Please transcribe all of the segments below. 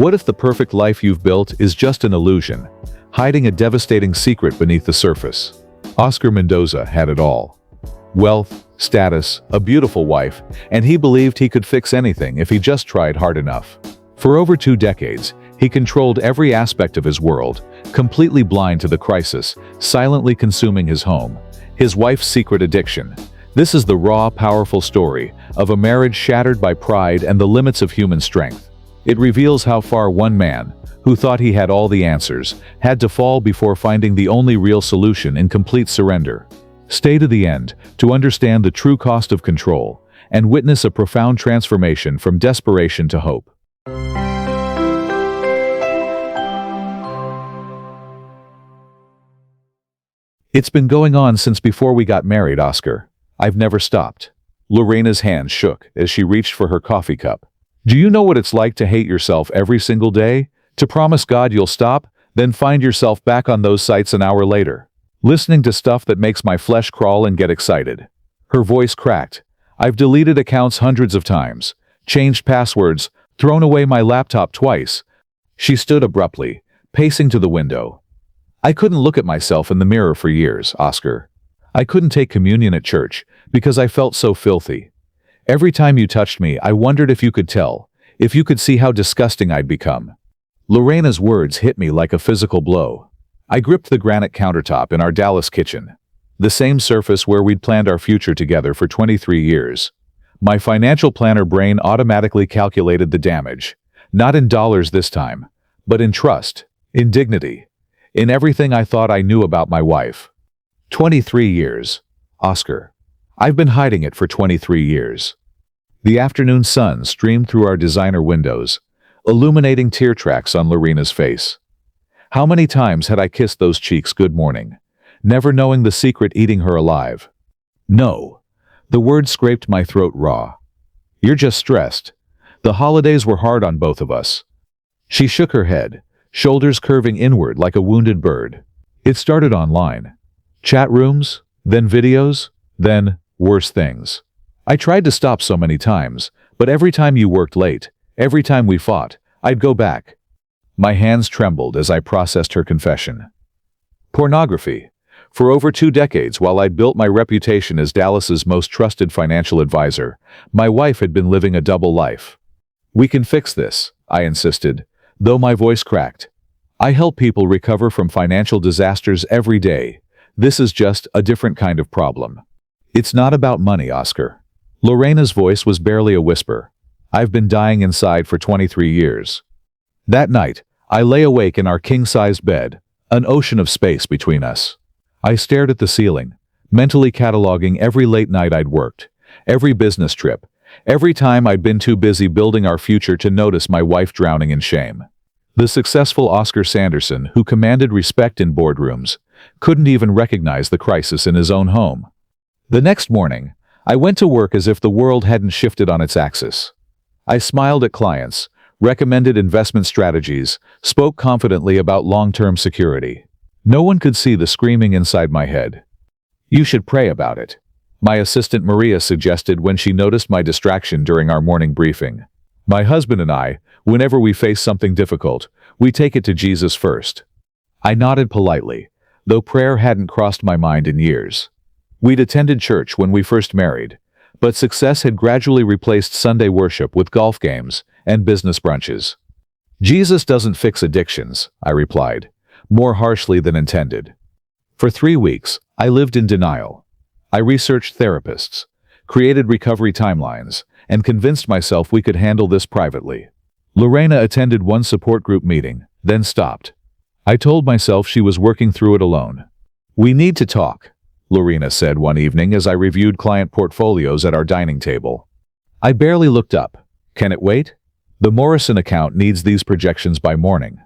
What if the perfect life you've built is just an illusion, hiding a devastating secret beneath the surface? Oscar Mendoza had it all. Wealth, status, a beautiful wife, and he believed he could fix anything if he just tried hard enough. For over 2 decades, he controlled every aspect of his world, completely blind to the crisis, silently consuming his home, his wife's secret addiction. This is the raw, powerful story of a marriage shattered by pride and the limits of human strength. It reveals how far one man, who thought he had all the answers, had to fall before finding the only real solution in complete surrender. Stay to the end to understand the true cost of control and witness a profound transformation from desperation to hope. It's been going on since before we got married, Oscar. I've never stopped. Lorena's hand shook as she reached for her coffee cup. Do you know what it's like to hate yourself every single day? To promise God you'll stop, then find yourself back on those sites an hour later, listening to stuff that makes my flesh crawl and get excited. Her voice cracked. I've deleted accounts hundreds of times, changed passwords, thrown away my laptop twice. She stood abruptly, pacing to the window. I couldn't look at myself in the mirror for years, Oscar. I couldn't take communion at church because I felt so filthy. Every time you touched me, I wondered if you could tell, if you could see how disgusting I'd become. Lorena's words hit me like a physical blow. I gripped the granite countertop in our Dallas kitchen, the same surface where we'd planned our future together for 23 years. My financial planner brain automatically calculated the damage, not in dollars this time, but in trust, in dignity, in everything I thought I knew about my wife. 23 years, Oscar. I've been hiding it for 23 years. The afternoon sun streamed through our designer windows, illuminating tear tracks on Lorena's face. How many times had I kissed those cheeks good morning, never knowing the secret eating her alive? No. The word scraped my throat raw. You're just stressed. The holidays were hard on both of us. She shook her head, shoulders curving inward like a wounded bird. It started online. Chat rooms, then videos, then worse things. I tried to stop so many times, but every time you worked late, every time we fought, I'd go back. My hands trembled as I processed her confession. Pornography. For over 2 decades, while I'd built my reputation as Dallas's most trusted financial advisor, my wife had been living a double life. We can fix this, I insisted, though my voice cracked. I help people recover from financial disasters every day. This is just a different kind of problem. It's not about money, Oscar. Lorena's voice was barely a whisper. I've been dying inside for 23 years. That night, I lay awake in our king-sized bed, an ocean of space between us. I stared at the ceiling, mentally cataloging every late night I'd worked, every business trip, every time I'd been too busy building our future to notice my wife drowning in shame. The successful Oscar Sanderson, who commanded respect in boardrooms, couldn't even recognize the crisis in his own home. The next morning, I went to work as if the world hadn't shifted on its axis. I smiled at clients, recommended investment strategies, spoke confidently about long-term security. No one could see the screaming inside my head. You should pray about it, my assistant Maria suggested when she noticed my distraction during our morning briefing. My husband and I, whenever we face something difficult, we take it to Jesus first. I nodded politely, though prayer hadn't crossed my mind in years. We'd attended church when we first married, but success had gradually replaced Sunday worship with golf games and business brunches. Jesus doesn't fix addictions, I replied, more harshly than intended. For 3 weeks, I lived in denial. I researched therapists, created recovery timelines, and convinced myself we could handle this privately. Lorena attended one support group meeting, then stopped. I told myself she was working through it alone. We need to talk, Lorena said one evening as I reviewed client portfolios at our dining table. I barely looked up. Can it wait? The Morrison account needs these projections by morning.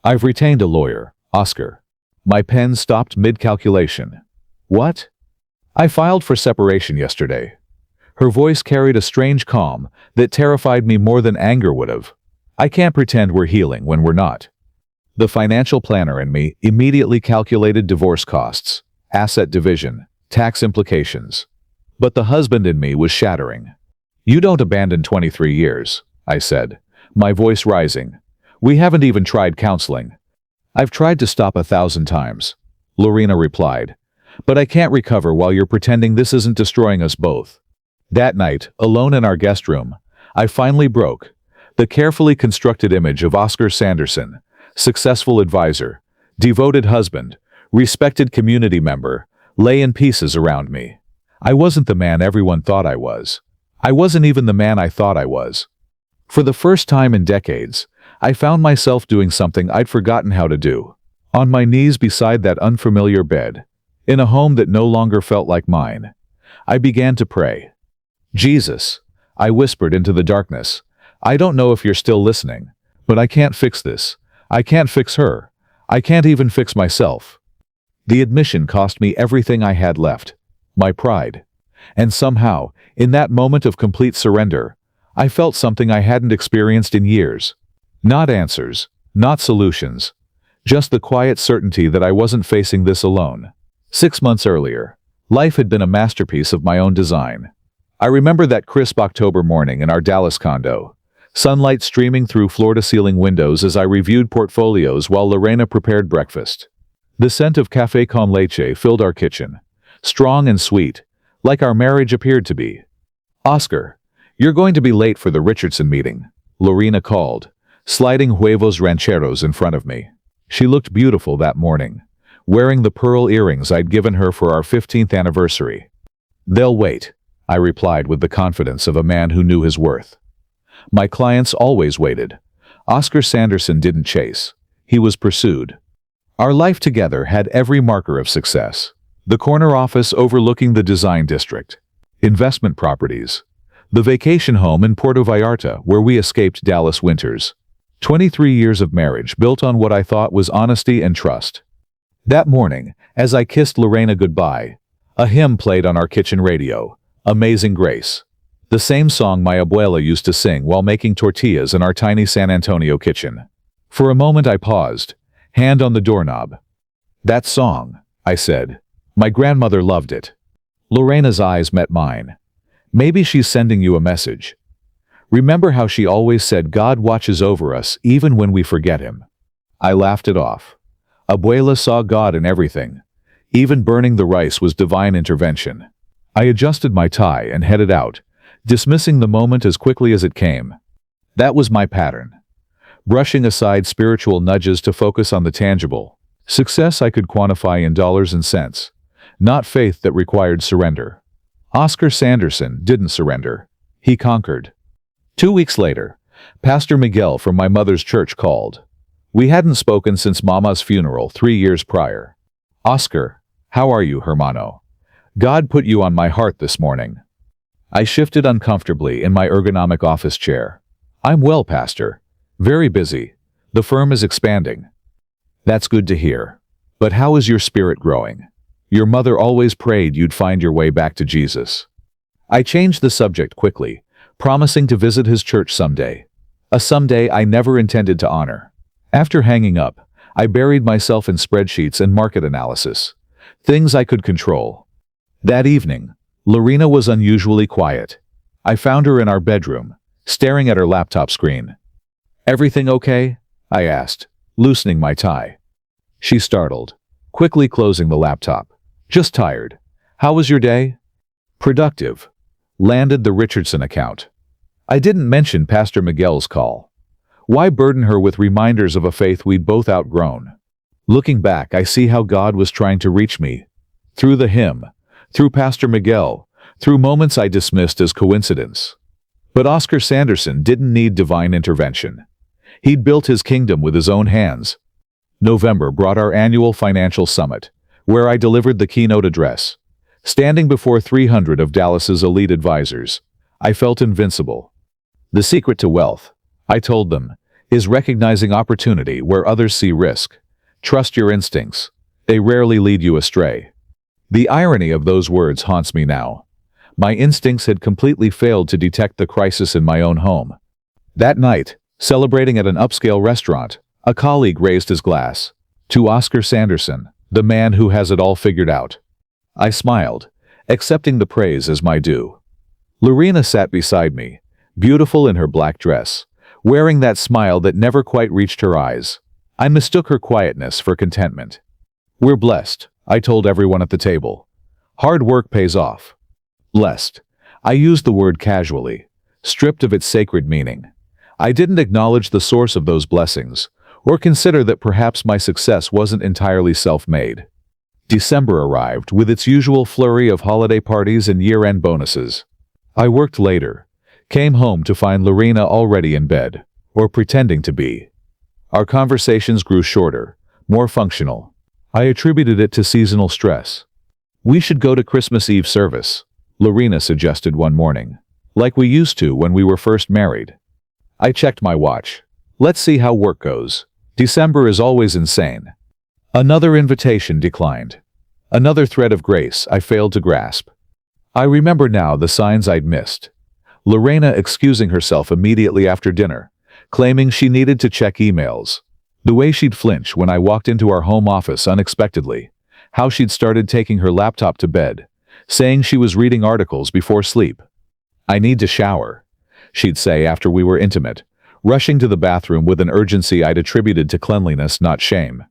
I've retained a lawyer, Oscar. My pen stopped mid-calculation. What? I filed for separation yesterday. Her voice carried a strange calm that terrified me more than anger would have. I can't pretend we're healing when we're not. The financial planner in me immediately calculated divorce costs, asset division, tax implications. But the husband in me was shattering. You don't abandon 23 years, I said, my voice rising. We haven't even tried counseling. I've tried to stop 1,000 times, Lorena replied. But I can't recover while you're pretending this isn't destroying us both. That night, alone in our guest room, I finally broke. The carefully constructed image of Oscar Sanderson, successful advisor, devoted husband, respected community member, lay in pieces around me. I wasn't the man everyone thought I was. I wasn't even the man I thought I was. For the first time in decades, I found myself doing something I'd forgotten how to do. On my knees beside that unfamiliar bed, in a home that no longer felt like mine, I began to pray. Jesus, I whispered into the darkness, I don't know if you're still listening, but I can't fix this. I can't fix her. I can't even fix myself. The admission cost me everything I had left, my pride. And somehow, in that moment of complete surrender, I felt something I hadn't experienced in years. Not answers, not solutions, just the quiet certainty that I wasn't facing this alone. 6 months earlier, life had been a masterpiece of my own design. I remember that crisp October morning in our Dallas condo, sunlight streaming through floor-to-ceiling windows as I reviewed portfolios while Lorena prepared breakfast. The scent of café con leche filled our kitchen, strong and sweet, like our marriage appeared to be. Oscar, you're going to be late for the Richardson meeting, Lorena called, sliding huevos rancheros in front of me. She looked beautiful that morning, wearing the pearl earrings I'd given her for our 15th anniversary. They'll wait, I replied with the confidence of a man who knew his worth. My clients always waited. Oscar Sanderson didn't chase. He was pursued. Our life together had every marker of success. The corner office overlooking the design district, investment properties, the vacation home in Puerto Vallarta where we escaped Dallas winters. 23 years of marriage built on what I thought was honesty and trust. That morning, as I kissed Lorena goodbye, a hymn played on our kitchen radio, Amazing Grace. The same song my abuela used to sing while making tortillas in our tiny San Antonio kitchen. For a moment I paused, hand on the doorknob. That song, I said. My grandmother loved it. Lorena's eyes met mine. Maybe she's sending you a message. Remember how she always said God watches over us even when we forget him? I laughed it off. Abuela saw God in everything. Even burning the rice was divine intervention. I adjusted my tie and headed out, dismissing the moment as quickly as it came. That was my pattern. Brushing aside spiritual nudges to focus on the tangible. Success I could quantify in dollars and cents. Not faith that required surrender. Oscar Sanderson didn't surrender. He conquered. 2 weeks later, Pastor Miguel from my mother's church called. We hadn't spoken since Mama's funeral 3 years prior. Oscar, how are you, hermano? God put you on my heart this morning. I shifted uncomfortably in my ergonomic office chair. I'm well, Pastor. Very busy. The firm is expanding. That's good to hear. But how is your spirit growing? Your mother always prayed you'd find your way back to Jesus. I changed the subject quickly, promising to visit his church someday. A someday I never intended to honor. After hanging up, I buried myself in spreadsheets and market analysis. Things I could control. That evening, Lorena was unusually quiet. I found her in our bedroom, staring at her laptop screen. Everything okay? I asked, loosening my tie. She startled, quickly closing the laptop. Just tired. How was your day? Productive. Landed the Richardson account. I didn't mention Pastor Miguel's call. Why burden her with reminders of a faith we'd both outgrown? Looking back, I see how God was trying to reach me. Through the hymn, through Pastor Miguel, through moments I dismissed as coincidence. But Oscar Sanderson didn't need divine intervention. He'd built his kingdom with his own hands. November brought our annual financial summit, where I delivered the keynote address. Standing before 300 of Dallas's elite advisors, I felt invincible. The secret to wealth, I told them, is recognizing opportunity where others see risk. Trust your instincts. They rarely lead you astray. The irony of those words haunts me now. My instincts had completely failed to detect the crisis in my own home. That night, celebrating at an upscale restaurant, a colleague raised his glass. To Oscar Sanderson, the man who has it all figured out. I smiled, accepting the praise as my due. Lorena sat beside me, beautiful in her black dress, wearing that smile that never quite reached her eyes. I mistook her quietness for contentment. "We're blessed," I told everyone at the table. "Hard work pays off." Blessed. I used the word casually, stripped of its sacred meaning. I didn't acknowledge the source of those blessings, or consider that perhaps my success wasn't entirely self-made. December arrived with its usual flurry of holiday parties and year-end bonuses. I worked later, came home to find Lorena already in bed, or pretending to be. Our conversations grew shorter, more functional. I attributed it to seasonal stress. "We should go to Christmas Eve service," Lorena suggested one morning, "like we used to when we were first married." I checked my watch. Let's see how work goes. December is always insane. Another invitation declined. Another thread of grace I failed to grasp. I remember now the signs I'd missed. Lorena excusing herself immediately after dinner, claiming she needed to check emails. The way she'd flinch when I walked into our home office unexpectedly. How she'd started taking her laptop to bed, saying she was reading articles before sleep. "I need to shower," she'd say after we were intimate, rushing to the bathroom with an urgency I'd attributed to cleanliness, not shame.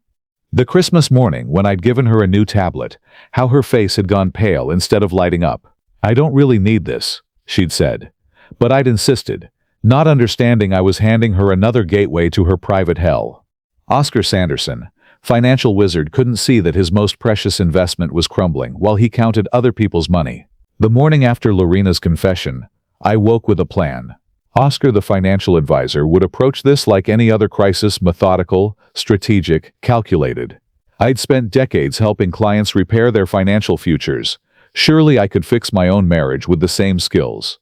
The Christmas morning when I'd given her a new tablet, how her face had gone pale instead of lighting up. "I don't really need this," she'd said. But I'd insisted, not understanding I was handing her another gateway to her private hell. Oscar Sanderson, financial wizard, couldn't see that his most precious investment was crumbling while he counted other people's money. The morning after Lorena's confession, I woke with a plan. Oscar, the financial advisor, would approach this like any other crisis, methodical, strategic, calculated. I'd spent decades helping clients repair their financial futures. Surely I could fix my own marriage with the same skills.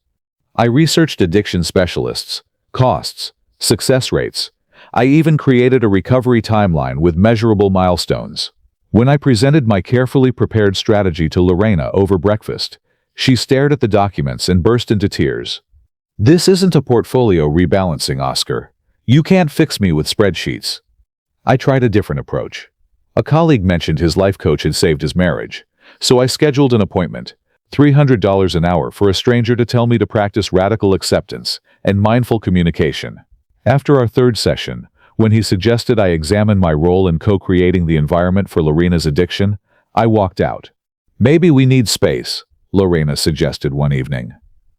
I researched addiction specialists, costs, success rates. I even created a recovery timeline with measurable milestones. When I presented my carefully prepared strategy to Lorena over breakfast, she stared at the documents and burst into tears. "This isn't a portfolio rebalancing, Oscar. You can't fix me with spreadsheets." I tried a different approach. A colleague mentioned his life coach had saved his marriage, so I scheduled an appointment, $300 an hour for a stranger to tell me to practice radical acceptance and mindful communication. After our third session, when he suggested I examine my role in co-creating the environment for Lorena's addiction, I walked out. "Maybe we need space," Lorena suggested one evening.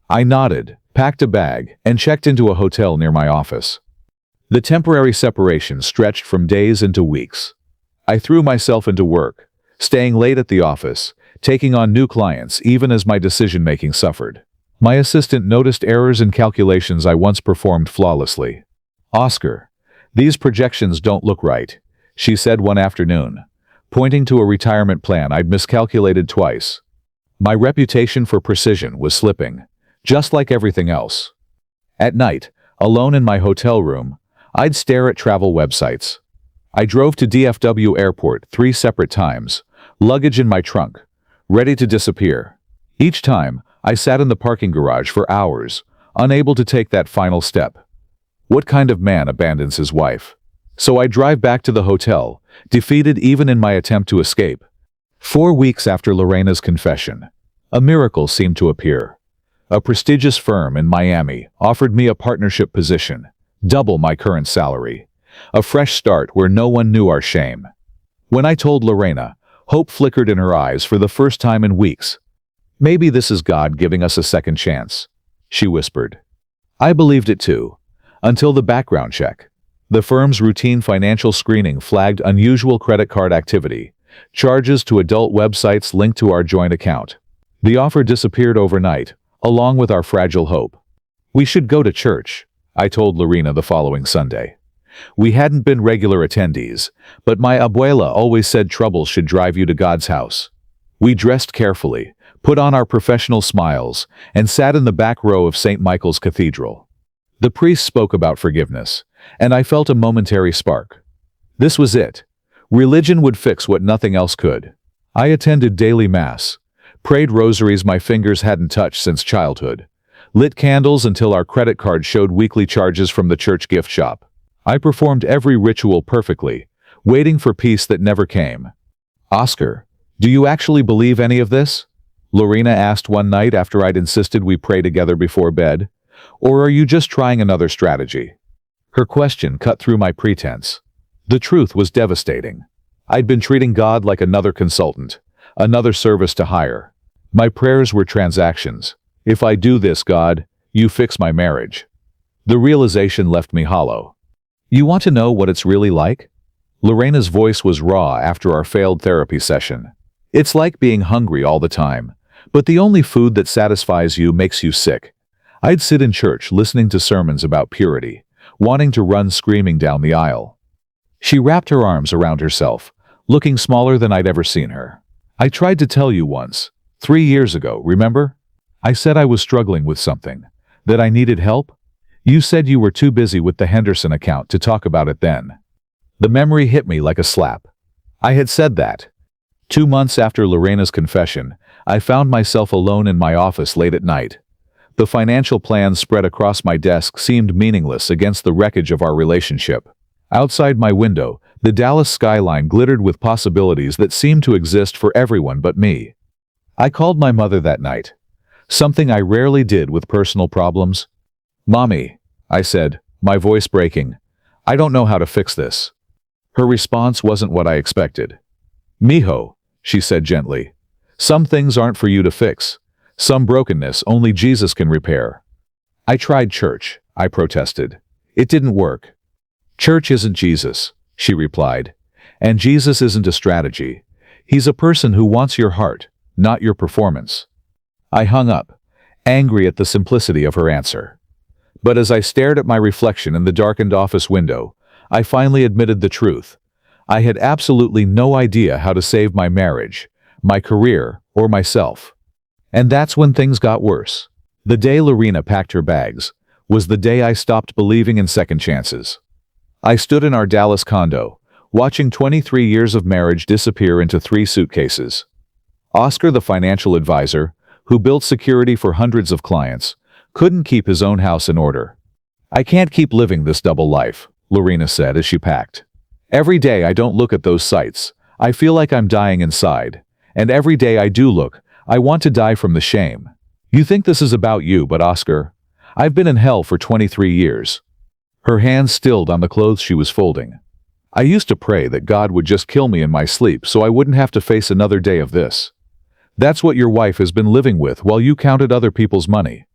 I nodded, packed a bag, and checked into a hotel near my office. The temporary separation stretched from days into weeks. I threw myself into work, staying late at the office, taking on new clients even as my decision-making suffered. My assistant noticed errors in calculations I once performed flawlessly. "Oscar, these projections don't look right," she said one afternoon, pointing to a retirement plan I'd miscalculated twice. My reputation for precision was slipping, just like everything else. At night, alone in my hotel room, I'd stare at travel websites. I drove to DFW Airport 3 separate times, luggage in my trunk, ready to disappear. Each time, I sat in the parking garage for hours, unable to take that final step. What kind of man abandons his wife? So I drive back to the hotel, defeated even in my attempt to escape. 4 weeks after Lorena's confession, a miracle seemed to appear. A prestigious firm in Miami offered me a partnership position, double my current salary. A fresh start where no one knew our shame. When I told Lorena, hope flickered in her eyes for the first time in weeks. "Maybe this is God giving us a second chance," she whispered. I believed it too, until the background check. The firm's routine financial screening flagged unusual credit card activity, charges to adult websites linked to our joint account. The offer disappeared overnight, along with our fragile hope. "We should go to church," I told Lorena the following Sunday. We hadn't been regular attendees, but my abuela always said trouble should drive you to God's house. We dressed carefully, put on our professional smiles, and sat in the back row of St. Michael's Cathedral. The priest spoke about forgiveness, and I felt a momentary spark. This was it. Religion would fix what nothing else could. I attended daily mass, prayed rosaries my fingers hadn't touched since childhood, lit candles until our credit card showed weekly charges from the church gift shop. I performed every ritual perfectly, waiting for peace that never came. "Oscar, do you actually believe any of this?" Lorena asked one night after I'd insisted we pray together before bed. "Or are you just trying another strategy?" Her question cut through my pretense. The truth was devastating. I'd been treating God like another consultant, another service to hire. My prayers were transactions. If I do this, God, you fix my marriage. The realization left me hollow. You want to know what it's really like? Lorena's voice was raw after our failed therapy session. It's like being hungry all the time, but the only food that satisfies you makes you sick. I'd sit in church listening to sermons about purity, wanting to run screaming down the aisle. She wrapped her arms around herself, looking smaller than I'd ever seen her. I tried to tell you once, 3 years ago, remember? I said I was struggling with something, that I needed help. You said you were too busy with the Henderson account to talk about it then. The memory hit me like a slap. I had said that. 2 months after Lorena's confession, I found myself alone in my office late at night. The financial plans spread across my desk seemed meaningless against the wreckage of our relationship. Outside my window, the Dallas skyline glittered with possibilities that seemed to exist for everyone but me. I called my mother that night. Something I rarely did with personal problems. "Mommy," I said, my voice breaking, "I don't know how to fix this." Her response wasn't what I expected. "Mijo," she said gently, "some things aren't for you to fix. Some brokenness only Jesus can repair." I tried church, I protested. It didn't work. "Church isn't Jesus," she replied. "And Jesus isn't a strategy. He's a person who wants your heart, not your performance." I hung up, angry at the simplicity of her answer. But as I stared at my reflection in the darkened office window, I finally admitted the truth. I had absolutely no idea how to save my marriage, my career, or myself. And that's when things got worse. The day Lorena packed her bags was the day I stopped believing in second chances. I stood in our Dallas condo, watching 23 years of marriage disappear into 3 suitcases. Oscar, the financial advisor, who built security for hundreds of clients, couldn't keep his own house in order. "I can't keep living this double life," Lorena said as she packed. "Every day I don't look at those sites, I feel like I'm dying inside. And every day I do look, I want to die from the shame. You think this is about you, but Oscar, I've been in hell for 23 years. Her hands stilled on the clothes she was folding. "I used to pray that God would just kill me in my sleep so I wouldn't have to face another day of this. That's what your wife has been living with while you counted other people's money."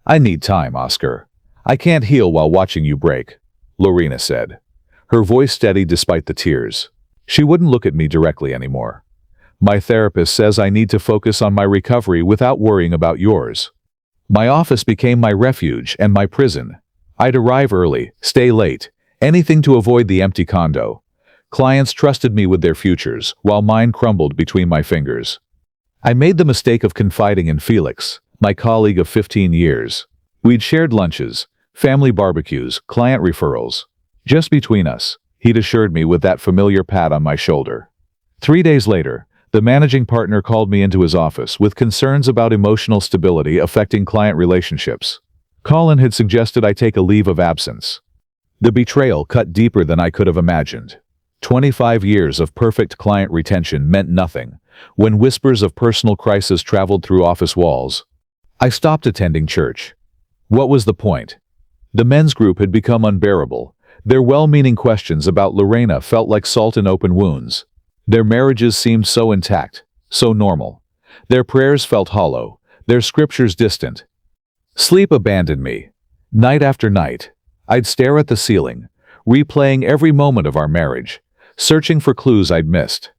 "I need time, Oscar. I can't heal while watching you break," Lorena said. Her voice steady despite the tears. She wouldn't look at me directly anymore. "My therapist says I need to focus on my recovery without worrying about yours." My office became my refuge and my prison. I'd arrive early, stay late, anything to avoid the empty condo. Clients trusted me with their futures, while mine crumbled between my fingers. I made the mistake of confiding in Felix, my colleague of 15 years. We'd shared lunches, family barbecues, client referrals. "Just between us," he'd assured me with that familiar pat on my shoulder. 3 days later, the managing partner called me into his office with concerns about emotional stability affecting client relationships. Colin had suggested I take a leave of absence. The betrayal cut deeper than I could have imagined. 25 years of perfect client retention meant nothing when whispers of personal crisis traveled through office walls. I stopped attending church. What was the point? The men's group had become unbearable. Their well-meaning questions about Lorena felt like salt in open wounds. Their marriages seemed so intact, so normal. Their prayers felt hollow, their scriptures distant. Sleep abandoned me. Night after night, I'd stare at the ceiling, replaying every moment of our marriage, searching for clues I'd missed.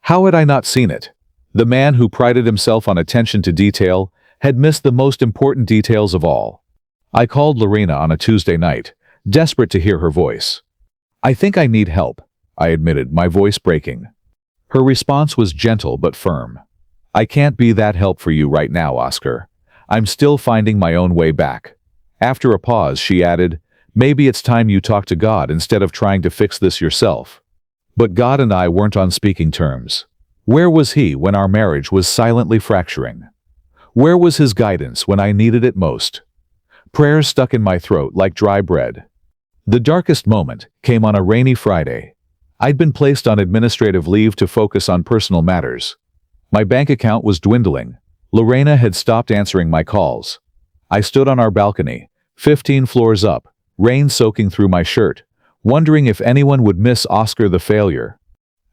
How had I not seen it? The man who prided himself on attention to detail had missed the most important details of all. I called Lorena on a Tuesday night, desperate to hear her voice. "I think I need help," I admitted, my voice breaking. Her response was gentle but firm. "I can't be that help for you right now, Oscar. I'm still finding my own way back." After a pause, she added, "Maybe it's time you talk to God instead of trying to fix this yourself." But God and I weren't on speaking terms. Where was He when our marriage was silently fracturing? Where was His guidance when I needed it most? Prayers stuck in my throat like dry bread. The darkest moment came on a rainy Friday. I'd been placed on administrative leave to focus on personal matters. My bank account was dwindling. Lorena had stopped answering my calls. I stood on our balcony, 15 floors up, rain soaking through my shirt, wondering if anyone would miss Oscar the failure.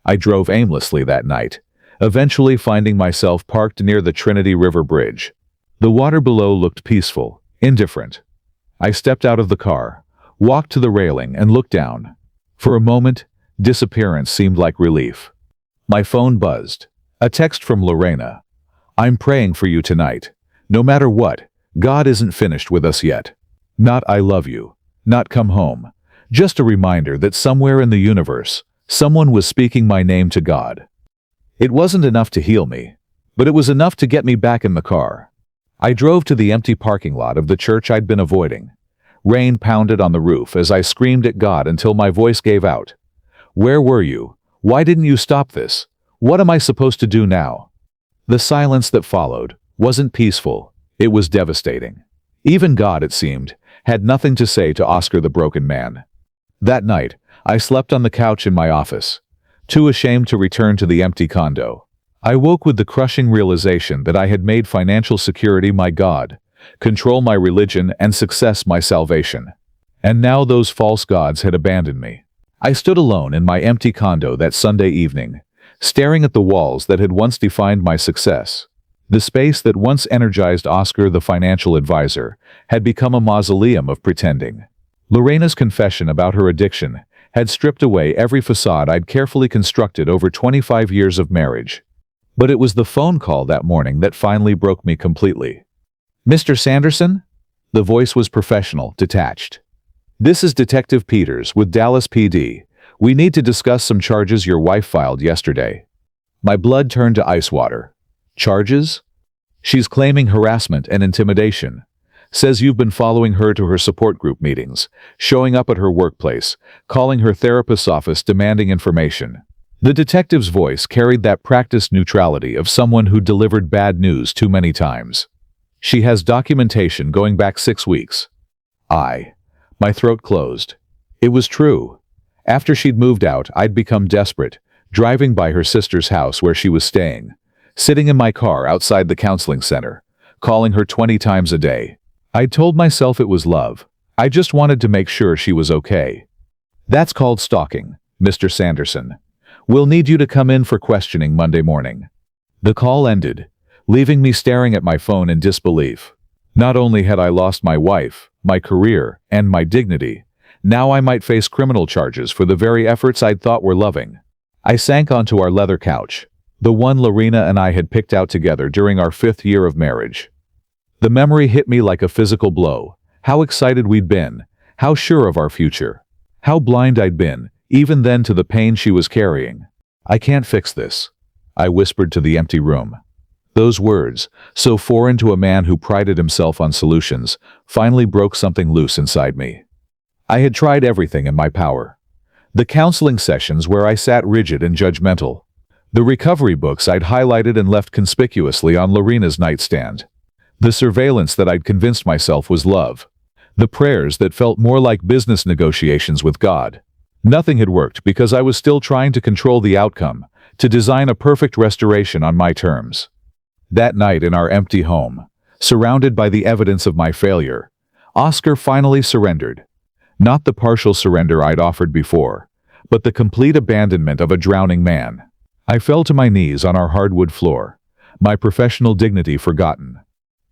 I drove aimlessly that night, eventually finding myself parked near the Trinity River Bridge. The water below looked peaceful, indifferent. I stepped out of the car, walked to the railing and looked down. For a moment, disappearance seemed like relief. My phone buzzed. A text from Lorena. "I'm praying for you tonight. No matter what, God isn't finished with us yet. Not I love you. Not come home. Just a reminder that somewhere in the universe, someone was speaking my name to God." It wasn't enough to heal me, but it was enough to get me back in the car. I drove to the empty parking lot of the church I'd been avoiding. Rain pounded on the roof as I screamed at God until my voice gave out. "Where were you? Why didn't you stop this? What am I supposed to do now?" The silence that followed wasn't peaceful, it was devastating. Even God, it seemed, had nothing to say to Oscar the broken man. That night, I slept on the couch in my office, too ashamed to return to the empty condo. I woke with the crushing realization that I had made financial security my God, control my religion, and success my salvation. And now those false gods had abandoned me. I stood alone in my empty condo that Sunday evening, staring at the walls that had once defined my success. The space that once energized Oscar the financial advisor had become a mausoleum of pretending. Lorena's confession about her addiction had stripped away every facade I'd carefully constructed over 25 years of marriage. But it was the phone call that morning that finally broke me completely. "Mr. Sanderson?" The voice was professional, detached. "This is Detective Peters with Dallas PD. We need to discuss some charges your wife filed yesterday." My blood turned to ice water. "Charges?" "She's claiming harassment and intimidation. Says you've been following her to her support group meetings, showing up at her workplace, calling her therapist's office demanding information." The detective's voice carried that practiced neutrality of someone who delivered bad news too many times. "She has documentation going back 6 weeks." My throat closed. It was true. After she'd moved out, I'd become desperate, driving by her sister's house where she was staying, sitting in my car outside the counseling center, calling her 20 times a day. I'd told myself it was love. I just wanted to make sure she was okay. "That's called stalking, Mr. Sanderson. We'll need you to come in for questioning Monday morning." The call ended, leaving me staring at my phone in disbelief. Not only had I lost my wife, my career, and my dignity, now I might face criminal charges for the very efforts I'd thought were loving. I sank onto our leather couch, the one Lorena and I had picked out together during our 5th year of marriage. The memory hit me like a physical blow. How excited we'd been, how sure of our future, how blind I'd been, even then, to the pain she was carrying. "I can't fix this," I whispered to the empty room. Those words, so foreign to a man who prided himself on solutions, finally broke something loose inside me. I had tried everything in my power. The counseling sessions where I sat rigid and judgmental. The recovery books I'd highlighted and left conspicuously on Lorena's nightstand. The surveillance that I'd convinced myself was love. The prayers that felt more like business negotiations with God. Nothing had worked because I was still trying to control the outcome, to design a perfect restoration on my terms. That night in our empty home, surrounded by the evidence of my failure, Oscar finally surrendered. Not the partial surrender I'd offered before, but the complete abandonment of a drowning man. I fell to my knees on our hardwood floor, my professional dignity forgotten.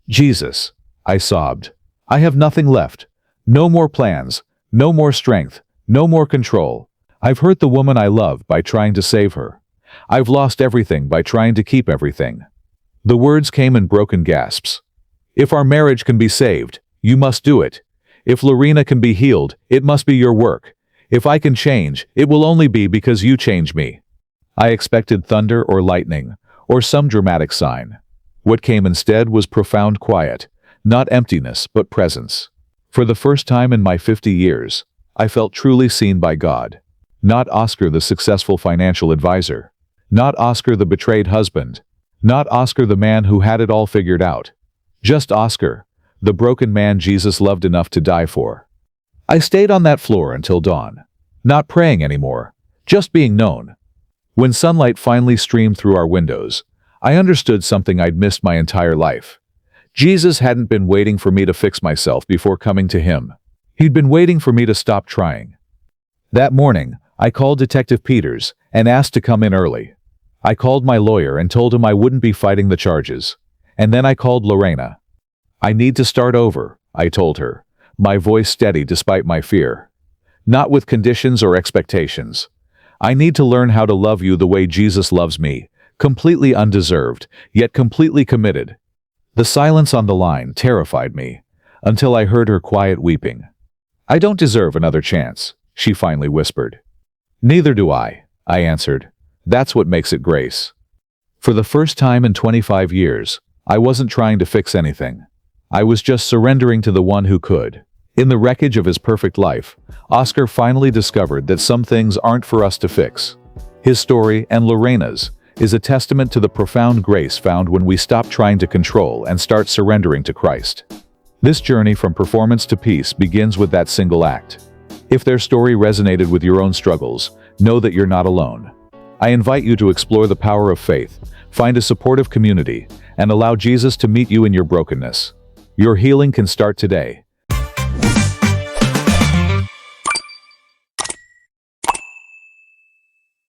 "Jesus," I sobbed, "I have nothing left. No more plans, no more strength, no more control. I've hurt the woman I love by trying to save her. I've lost everything by trying to keep everything." The words came in broken gasps. "If our marriage can be saved, you must do it. If Lorena can be healed, it must be your work. If I can change, it will only be because you change me." I expected thunder or lightning, or some dramatic sign. What came instead was profound quiet, not emptiness but presence. For the first time in my 50 years, I felt truly seen by God. Not Oscar the successful financial advisor. Not Oscar the betrayed husband. Not Oscar the man who had it all figured out. Just Oscar, the broken man Jesus loved enough to die for. I stayed on that floor until dawn, not praying anymore, just being known. When sunlight finally streamed through our windows, I understood something I'd missed my entire life. Jesus hadn't been waiting for me to fix myself before coming to him. He'd been waiting for me to stop trying. That morning, I called Detective Peters and asked to come in early. I called my lawyer and told him I wouldn't be fighting the charges. And then I called Lorena. I need to start over, I told her, my voice steady despite my fear. Not with conditions or expectations. I need to learn how to love you the way Jesus loves me, completely undeserved, yet completely committed. The silence on the line terrified me, until I heard her quiet weeping. I don't deserve another chance, she finally whispered. Neither do I answered. That's what makes it grace. For the first time in 25 years, I wasn't trying to fix anything. I was just surrendering to the one who could. In the wreckage of his perfect life, Oscar finally discovered that some things aren't for us to fix. His story, and Lorena's, is a testament to the profound grace found when we stop trying to control and start surrendering to Christ. This journey from performance to peace begins with that single act. If their story resonated with your own struggles, know that you're not alone. I invite you to explore the power of faith, find a supportive community, and allow Jesus to meet you in your brokenness. Your healing can start today.